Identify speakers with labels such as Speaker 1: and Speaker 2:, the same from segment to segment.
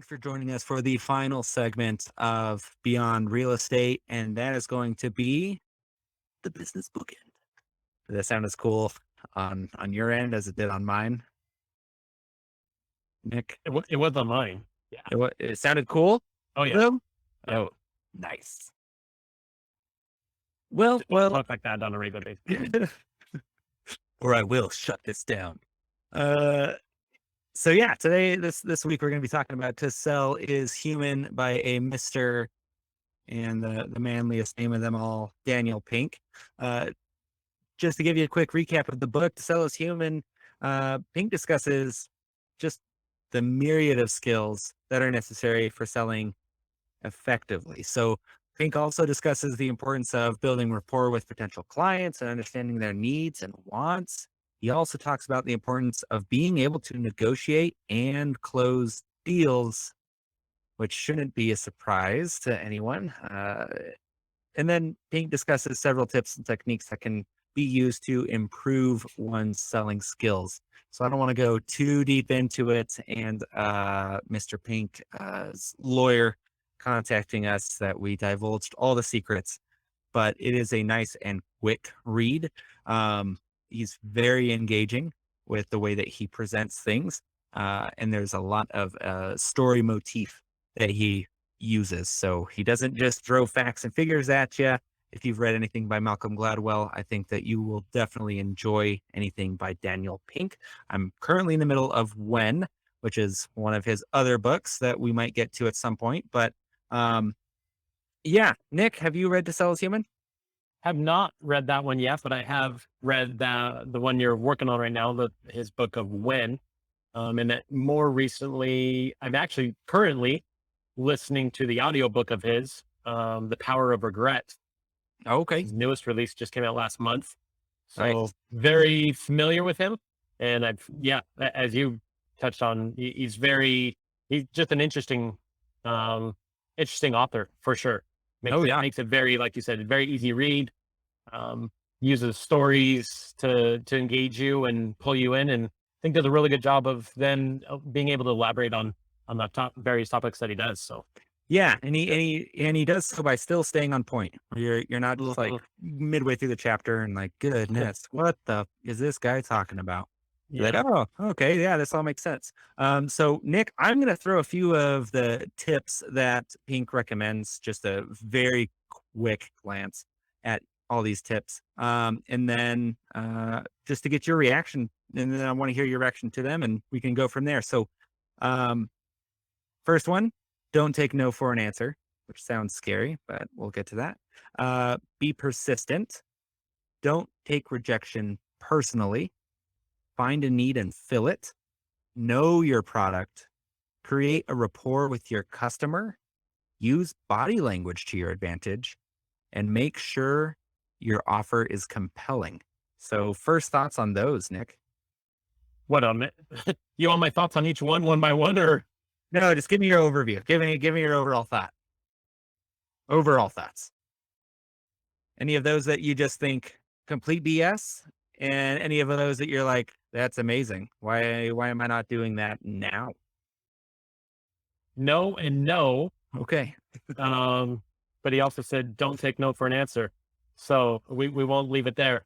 Speaker 1: Thanks for joining us for the final segment of Beyond Real Estate, and that is going to be the business bookend. Does that sound as cool on your end as it did on mine, Nick?
Speaker 2: It was on mine. Yeah.
Speaker 1: It sounded cool,
Speaker 2: Oh, yeah.
Speaker 1: though?
Speaker 2: Yeah.
Speaker 1: Oh, nice. Well,
Speaker 2: Talk like that on a regular basis.
Speaker 1: or I will shut this down. Uh, so yeah, today, this week, we're going to be talking about "To Sell is Human" by a Mr. and the manliest name of them all, Daniel Pink. Uh, just to give you a quick recap of the book, "To Sell is Human," Pink discusses just the myriad of skills that are necessary for selling effectively. So Pink also discusses the importance of building rapport with potential clients and understanding their needs and wants. He also talks about the importance of being able to negotiate and close deals, which shouldn't be a surprise to anyone. And then Pink discusses several tips and techniques that can be used to improve one's selling skills. So I don't want to go too deep into it. And Mr. Pink's lawyer contacting us that we divulged all the secrets, but it is a nice and quick read. He's very engaging with the way that he presents things. And there's a lot of story motif that he uses. So he doesn't just throw facts and figures at you. If you've read anything by Malcolm Gladwell, I think that you will definitely enjoy anything by Daniel Pink. I'm currently in the middle of When, which is one of his other books that we might get to at some point. But yeah, Nick, have you read "To Sell is Human"?
Speaker 2: Have not read that one yet, but I have read the one you're working on right now, his book of When. And that more recently, I'm actually currently listening to the audiobook of his, The Power of Regret.
Speaker 1: Okay,
Speaker 2: His newest release just came out last month. So
Speaker 1: nice.
Speaker 2: very familiar with him. And as you touched on, he's just an interesting author for sure.
Speaker 1: Oh yeah,
Speaker 2: Makes it very, like you said, very easy read. Uses stories to engage you and pull you in, and I think does a really good job of then being able to elaborate on the various topics that he does. So
Speaker 1: yeah, and he does so by still staying on point. You're not just like midway through the chapter and like, goodness, what the is this guy talking about? You're
Speaker 2: yeah,
Speaker 1: like, oh, okay, yeah, this all makes sense. So Nick, I'm gonna throw a few of the tips that Pink recommends, just a very quick glance at all these tips. And then just to get your reaction, and then I want to hear your reaction to them, and we can go from there. So um first one, don't take no for an answer, which sounds scary, but we'll get to that. Be persistent. Don't take rejection personally. Find a need and fill it. Know your product. Create a rapport with your customer. Use body language to your advantage. And make sure your offer is compelling. So, first thoughts on those, Nick?
Speaker 2: what you want my thoughts on each one by one, or
Speaker 1: No, just give me your overview. Give me your overall thought. Overall thoughts. Any of those that you just think complete BS, and any of those that you're like, that's amazing. Why am I not doing that now?
Speaker 2: no and no.
Speaker 1: Okay.
Speaker 2: But he also said, don't take no for an answer. So we won't leave it there.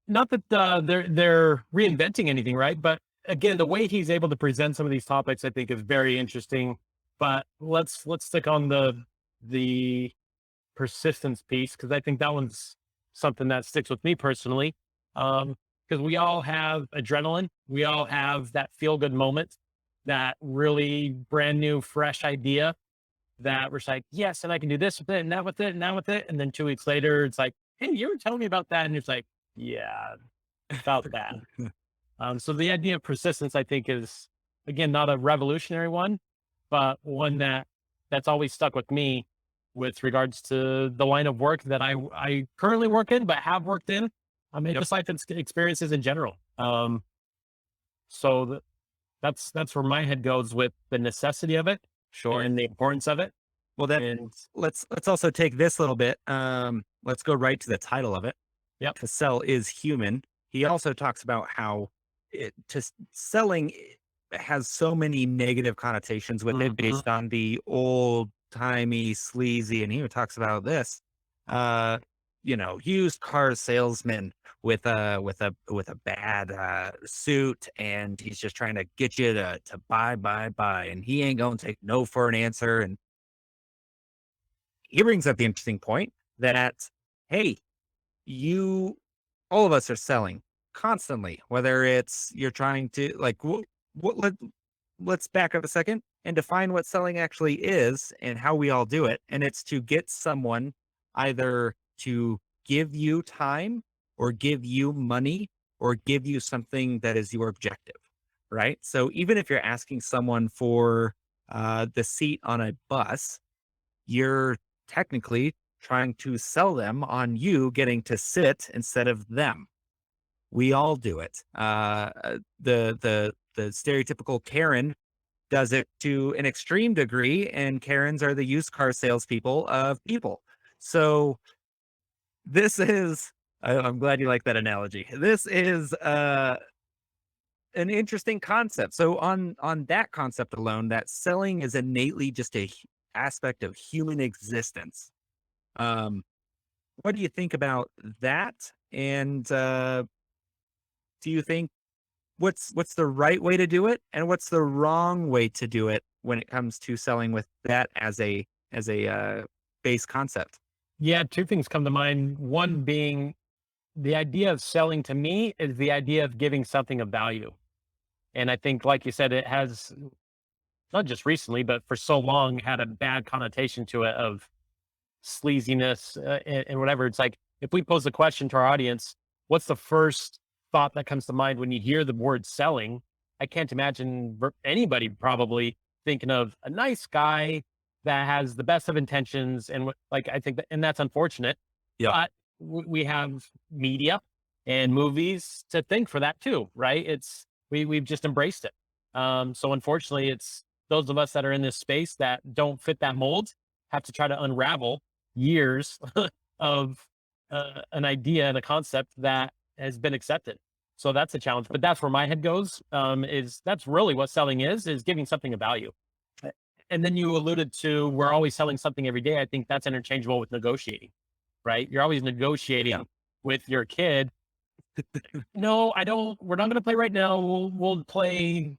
Speaker 2: Not that they're reinventing anything, right? But again, the way he's able to present some of these topics, I think, is very interesting. But let's stick on the persistence piece, because I think that one's something that sticks with me personally. Because we all have adrenaline, we all have that feel good moment, that really brand new, fresh idea that we're like, yes, and I can do this with it, and that with it, and that with it. And then 2 weeks later, it's like, hey, you were telling me about that. And it's like, yeah, about that. So the idea of persistence, I think, is, again, not a revolutionary one, but one that's always stuck with me with regards to the line of work that I currently work in, but have worked in. I mean, just life experiences in general. So that's where my head goes with the necessity of it.
Speaker 1: Sure.
Speaker 2: And the importance of it.
Speaker 1: Well, then
Speaker 2: And
Speaker 1: let's also take this little bit. Let's go right to the title of it.
Speaker 2: Yep.
Speaker 1: To Sell is Human. He also talks about how selling has so many negative connotations with it
Speaker 2: Mhm.
Speaker 1: based on the old timey sleazy. And he talks about this, uh, used car salesman with a bad suit, and he's just trying to get you to buy, and he ain't gonna take no for an answer. And he brings up the interesting point that, hey, you all of us are selling constantly, whether it's you're trying to like what let's back up a second and define what selling actually is and how we all do it. And it's to get someone either to give you time or give you money or give you something that is your objective, right? So even if you're asking someone for the seat on a bus, you're technically trying to sell them on you getting to sit instead of them. We all do it. The stereotypical Karen does it to an extreme degree, and Karens are the used car salespeople of people. So this is. I'm glad you like that analogy. This is an interesting concept. So on that concept alone, that selling is innately just aspect of human existence. Um, what do you think about that? And do you think what's the right way to do it, and what's the wrong way to do it when it comes to selling with that as a base concept?
Speaker 2: Yeah, two things come to mind. One being the idea of selling to me is the idea of giving something of value. And I think, like you said, it has not just recently, but for so long had a bad connotation to it of sleaziness and whatever. It's like if we pose a question to our audience, what's the first thought that comes to mind when you hear the word selling? I can't imagine anybody probably thinking of a nice guy that has the best of intentions. And like, I think that, and that's unfortunate,
Speaker 1: Yeah.
Speaker 2: but we have media and movies to thank for that too, right? We've just embraced it. So unfortunately, it's those of us that are in this space that don't fit that mold have to try to unravel years of an idea and a concept that has been accepted. So that's a challenge, but that's where my head goes. Is that's really what selling is giving something of value. Uh, And then you alluded to we're always selling something every day. I think that's interchangeable with negotiating, right? You're always
Speaker 1: Yeah.
Speaker 2: negotiating with your kid. No, I don't. We're not going to play right now. We'll play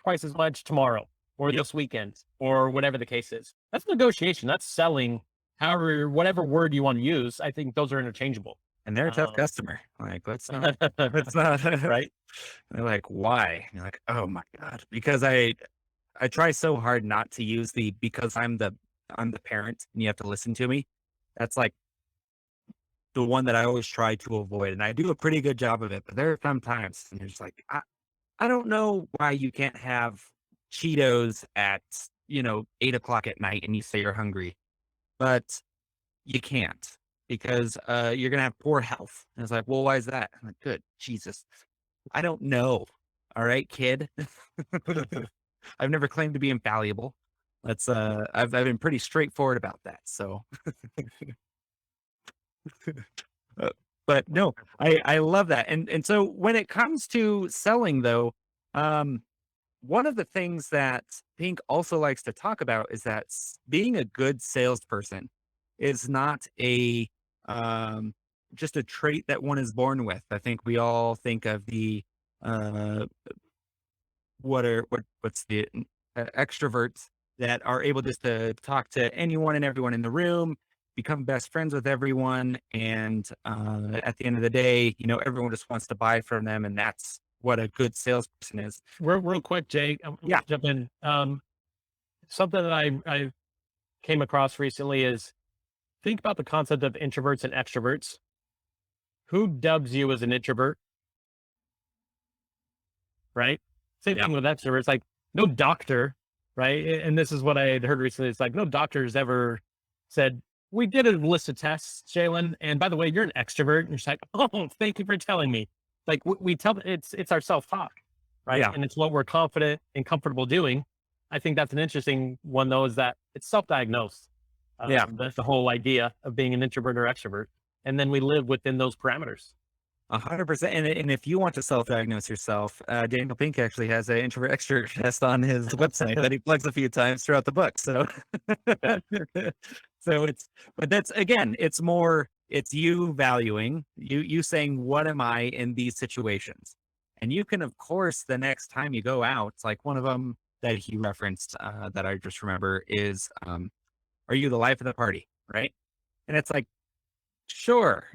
Speaker 2: twice as much tomorrow or
Speaker 1: Yep.
Speaker 2: this weekend or whatever the case is. That's negotiation. That's selling. However, whatever word you want to use, I think those are interchangeable.
Speaker 1: And they're a tough
Speaker 2: Um,
Speaker 1: customer. Like, let's not right. They're like, why? And you're like, oh my God. Because I try so hard not to use the because I'm the parent and you have to listen to me. That's like the one that I always try to avoid. And I do a pretty good job of it, but there are some times and you're just like, I don't know why you can't have Cheetos at, 8 o'clock at night and you say you're hungry, but you can't because you're gonna have poor health. And it's like, well, why is that? I'm like, good Jesus. I don't know. All right, kid. I've never claimed to be infallible. I've been pretty straightforward about that. So Uh, but no, I love that. And so when it comes to selling though, um, one of the things that Pink also likes to talk about is that being a good salesperson is not a um, just a trait that one is born with. I think we all think of the uh, what's the extroverts that are able just to talk to anyone and everyone in the room, become best friends with everyone, and at the end of the day, everyone just wants to buy from them, and that's what a good salesperson is.
Speaker 2: real quick, Jay,
Speaker 1: Yeah,
Speaker 2: jump in. Something that I came across recently is think about the concept of introverts and extroverts. Who dubs you as an introvert, right? Same
Speaker 1: yeah,
Speaker 2: thing with extroverts. Like no doctor, right? And this is what I had heard recently. It's like no doctor's ever said we did a list of tests, Jalen. And by the way, you're an extrovert. And you're just like, oh, thank you for telling me. Like we tell it's our self talk, right?
Speaker 1: yeah,
Speaker 2: And it's what we're confident and comfortable doing. I think that's an interesting one though. Is that it's self diagnosed.
Speaker 1: yeah.
Speaker 2: That's the whole idea of being an introvert or extrovert, and then we live within those parameters.
Speaker 1: 100%. And if you want to self-diagnose yourself, Daniel Pink actually has an introvert extrovert test on his website that he plugs a few times throughout the book. So, so but that's again, it's you valuing you saying, what am I in these situations? And you can, of course, the next time you go out, it's like one of them that he referenced, that I just remember is, are you the life of the party? Right. And it's like, sure,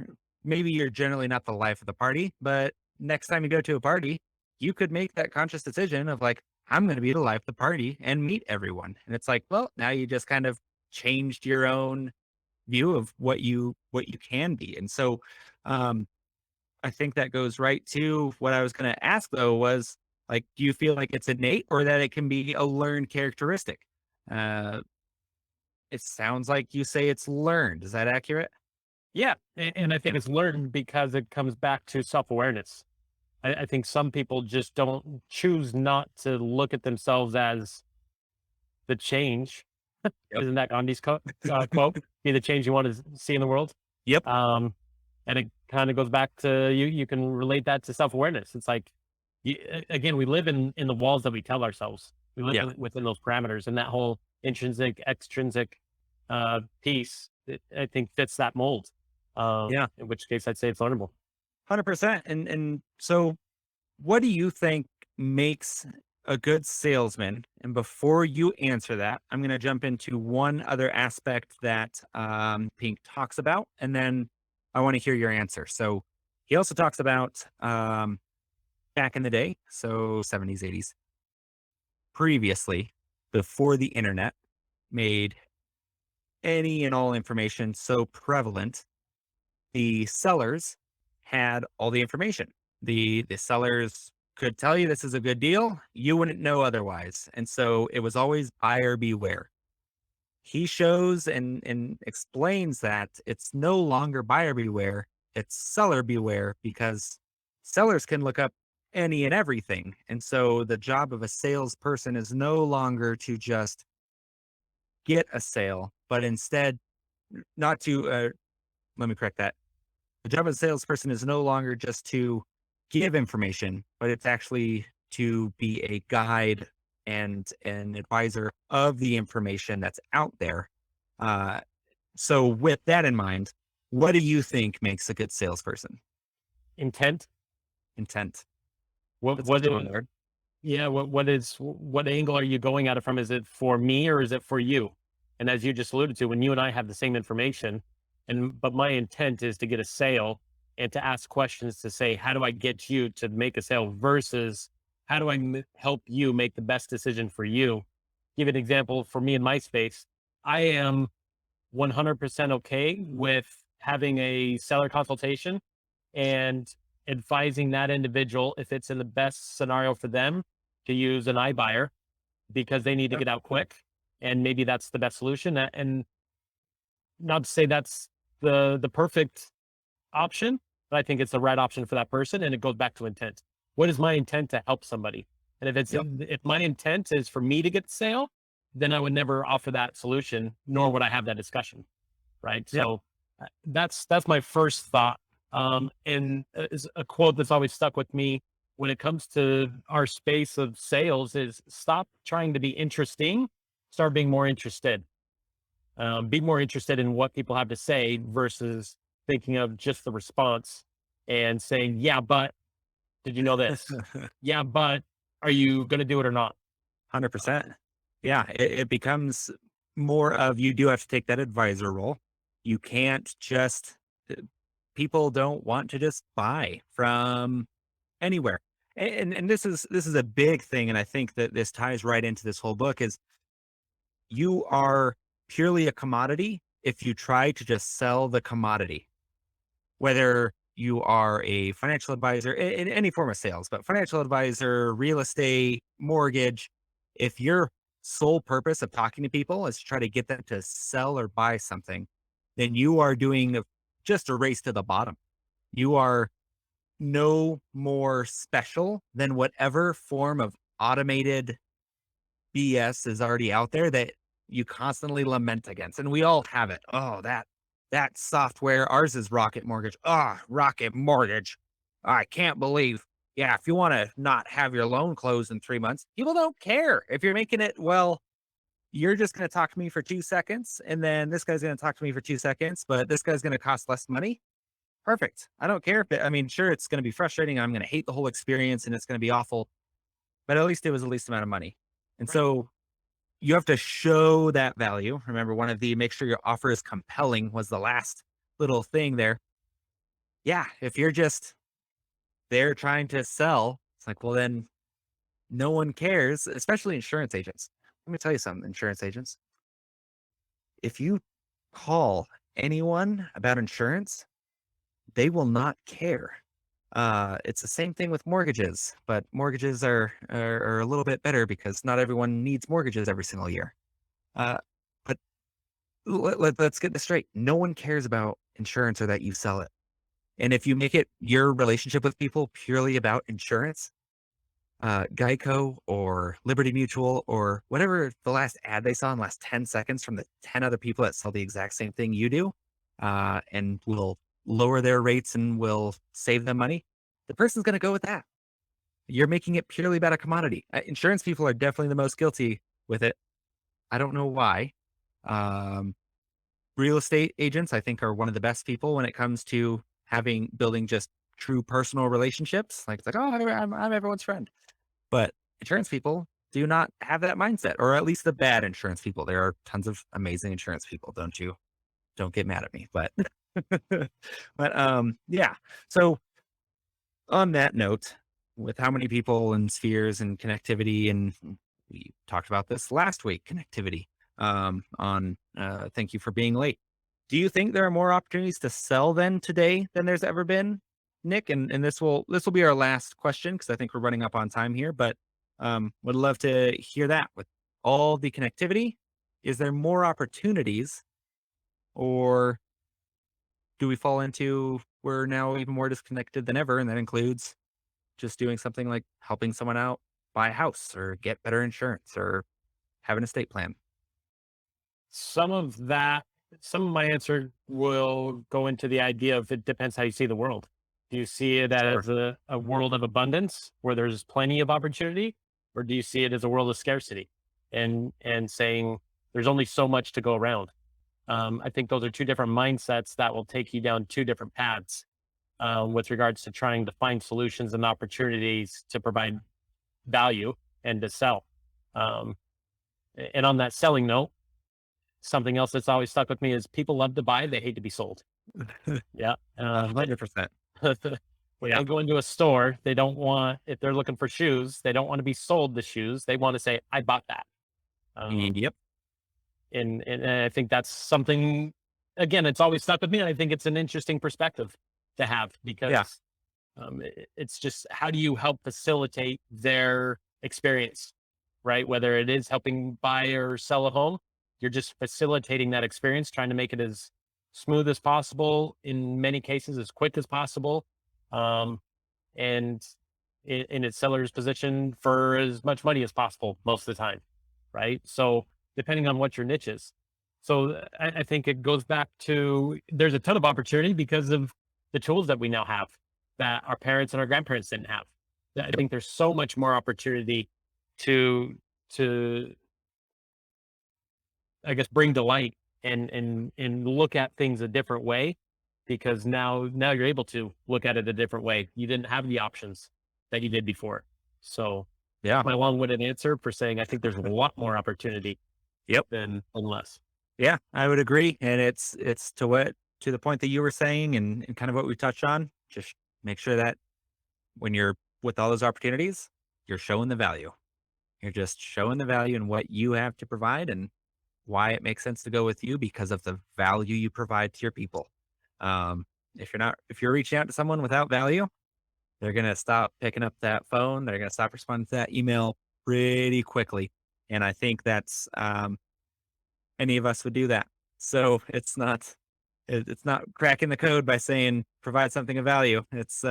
Speaker 1: maybe you're generally not the life of the party, but next time you go to a party, you could make that conscious decision of like, I'm going to be the life of the party and meet everyone. And it's like, well, now you just kind of changed your own view of what you can be. And so, um, I think that goes right to what I was going to ask though was like, do you feel like it's innate or that it can be a learned characteristic? Uh, it sounds like you say it's learned. Is that accurate?
Speaker 2: Yeah. And I think it's learned because it comes back to self awareness. I think some people just don't choose not to look at themselves as the change.
Speaker 1: Yep.
Speaker 2: Isn't that Gandhi's quote? Be the change you want to see in the world.
Speaker 1: Yep.
Speaker 2: Um, and it kind of goes back to you. You can relate that to self awareness. It's like, again, we live in the walls that we tell ourselves. We live
Speaker 1: Yeah.
Speaker 2: within those parameters, and that whole intrinsic, extrinsic piece, I think, fits that mold.
Speaker 1: Yeah.
Speaker 2: In which case, I'd say it's learnable.
Speaker 1: 100%. And so what do you think makes a good salesman? And before you answer that, I'm going to jump into one other aspect that, Pink talks about, and then I want to hear your answer. So he also talks about, back in the day, so 70s, 80s, previously, before the internet made any and all information so prevalent, the sellers had all the information. The sellers could tell you this is a good deal. You wouldn't know otherwise. And so it was always buyer beware. He shows and explains that it's no longer buyer beware, it's seller beware because sellers can look up any and everything. And so the job of a salesperson is no longer to just get a sale, but instead not to, let me correct that. The job of a salesperson is no longer just to give information, but it's actually to be a guide and an advisor of the information that's out there. Uh, so, with that in mind, what do you think makes a good salesperson?
Speaker 2: Intent.
Speaker 1: Intent.
Speaker 2: What
Speaker 1: That's a
Speaker 2: what
Speaker 1: good
Speaker 2: is,
Speaker 1: one, Lord.
Speaker 2: yeah, what angle are you going at it from? Is it for me or is it for you? And as you just alluded to, when you and I have the same information, but my intent is to get a sale and to ask questions to say, how do I get you to make a sale versus how do I help you make the best decision for you? Give an example for me in my space. I am 100% okay with having a seller consultation and advising that individual if it's in the best scenario for them to use an iBuyer because they need to
Speaker 1: Yep.
Speaker 2: get out quick. And maybe that's the best solution. And not to say that's the perfect option, but I think it's the right option for that person. And it goes back to intent. What is my intent to help somebody? And
Speaker 1: Yep.
Speaker 2: if my intent is for me to get the sale, then I would never offer that solution, nor would I have that discussion. Right.
Speaker 1: Yep.
Speaker 2: So that's my first thought. And is a quote that's always stuck with me when it comes to our space of sales is stop trying to be interesting, start being more interested. Be more interested in what people have to say versus thinking of just the response and saying, yeah, but did you know this? Yeah, but are you going to do it or not?
Speaker 1: 100%. Yeah. It becomes more of you do have to take that advisor role. You can't just, people don't want to just buy from anywhere. And this is a big thing, and I think that this ties right into this whole book is you are purely a commodity if you try to just sell the commodity. Whether you are a financial advisor in any form of sales, but financial advisor, real estate, mortgage, if your sole purpose of talking to people is to try to get them to sell or buy something, then you are doing just a race to the bottom. You are no more special than whatever form of automated BS is already out there that you constantly lament against. And we all have it. Oh, that software, ours is Rocket Mortgage. Ah, Rocket Mortgage. I can't believe. Yeah, if you want to not have your loan closed in 3 months, people don't care. If you're making it, well, you're just going to talk to me for 2 seconds, and then this guy's going to talk to me for 2 seconds, but this guy's going to cost less money. Perfect. I don't care if I mean, sure, it's going to be frustrating. I'm going to hate the whole experience and it's going to be awful, but at least it was the least amount of money. And so you have to show that value. Remember, one of the make sure your offer is compelling was the last little thing there. Yeah. If you're just there trying to sell, it's like, well, then no one cares, especially insurance agents. Let me tell you something, insurance agents. If you call anyone about insurance, they will not care. It's the same thing with mortgages, but mortgages are a little bit better because not everyone needs mortgages every single year. Uh, but let's get this straight. No one cares about insurance or that you sell it. And if you make it your relationship with people purely about insurance, Geico or Liberty Mutual or whatever the last ad they saw in the last 10 seconds from the 10 other people that sell the exact same thing you do, and will lower their rates and will save them money, the person's going to go with that. You're making it purely about a commodity. Insurance people are definitely the most guilty with it. I don't know why. Um, Real estate agents, I think, are one of the best people when it comes to building just true personal relationships. Like it's like, oh, I'm everyone's friend. But insurance people do not have that mindset, or at least the bad insurance people. There are tons of amazing insurance people. Don't get mad at me, but, yeah. So on that note, with how many people and spheres and connectivity, and we talked about this last week, connectivity, thank you for being late. Do you think there are more opportunities to sell then today than there's ever been, Nick? And this will be our last question because I think we're running up on time here, but would love to hear that with all the connectivity. Is there more opportunities, or do we fall into we're now even more disconnected than ever? And that includes just doing something like helping someone out buy a house or get better insurance or have an estate plan.
Speaker 2: Some of that, some of my answer will go into the idea of it depends how you see the world. Do you see it
Speaker 1: Sure.
Speaker 2: as a world of abundance where there's plenty of opportunity, or do you see it as a world of scarcity and saying there's only so much to go around? I think those are two different mindsets that will take you down two different paths with regards to trying to find solutions and opportunities to provide value and to sell. Um, and on that selling note, something else that's always stuck with me is people love to buy, they hate to be sold. Yeah.
Speaker 1: 100%.
Speaker 2: When
Speaker 1: Yeah.
Speaker 2: they go into a store, they don't want, if they're looking for shoes, they don't want to be sold the shoes. They want to say, I bought that. Um,
Speaker 1: Yep.
Speaker 2: and I think that's something, again, it's always stuck with me. And I think it's an interesting perspective to have
Speaker 1: Yeah.
Speaker 2: because it's just how do you help facilitate their experience, right? Whether it is helping buy or sell a home, you're just facilitating that experience, trying to make it as smooth as possible, in many cases, as quick as possible, um, and in its seller's position for as much money as possible most of the time, right? So depending on what your niche is. So I think it goes back to there's a ton of opportunity because of the tools that we now have that our parents and our grandparents didn't have. I think there's so much more opportunity to to I guess bring delight and look at things a different way because now you're able to look at it a different way. You didn't have the options that you did before. So
Speaker 1: Yeah.
Speaker 2: my long-winded answer for saying I think there's a lot more opportunity
Speaker 1: Yep.
Speaker 2: than less.
Speaker 1: Yeah, I would agree. And it's to the point that you were saying, and kind of what we touched on. Just make sure that when you're with all those opportunities, you're showing the value. You're just showing the value in what you have to provide and why it makes sense to go with you because of the value you provide to your people. Um, if you're reaching out to someone without value, they're gonna stop picking up that phone. They're gonna stop responding to that email pretty quickly. And I think that's any of us would do that. So it's not cracking the code by saying provide something of value. It's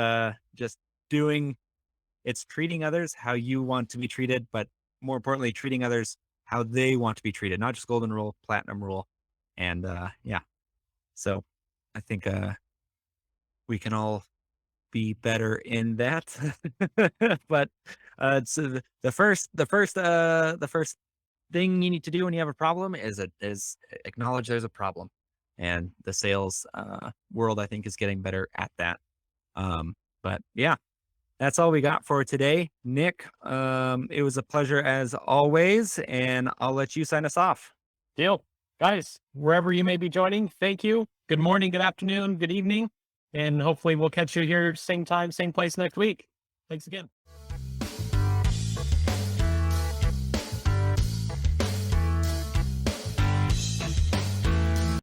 Speaker 1: just doing it's treating others how you want to be treated, but more importantly, treating others how they want to be treated, not just golden rule, platinum rule. And yeah. So I think we can all be better in that. But so the first thing you need to do when you have a problem is acknowledge there's a problem, and the sales world, I think, is getting better at that. But yeah, that's all we got for today, Nick. It was a pleasure as always, and I'll let you sign us off.
Speaker 2: Deal. Guys, wherever you may be joining, thank you. Good morning, good afternoon, good evening. And hopefully we'll catch you here same time, same place next week. Thanks again.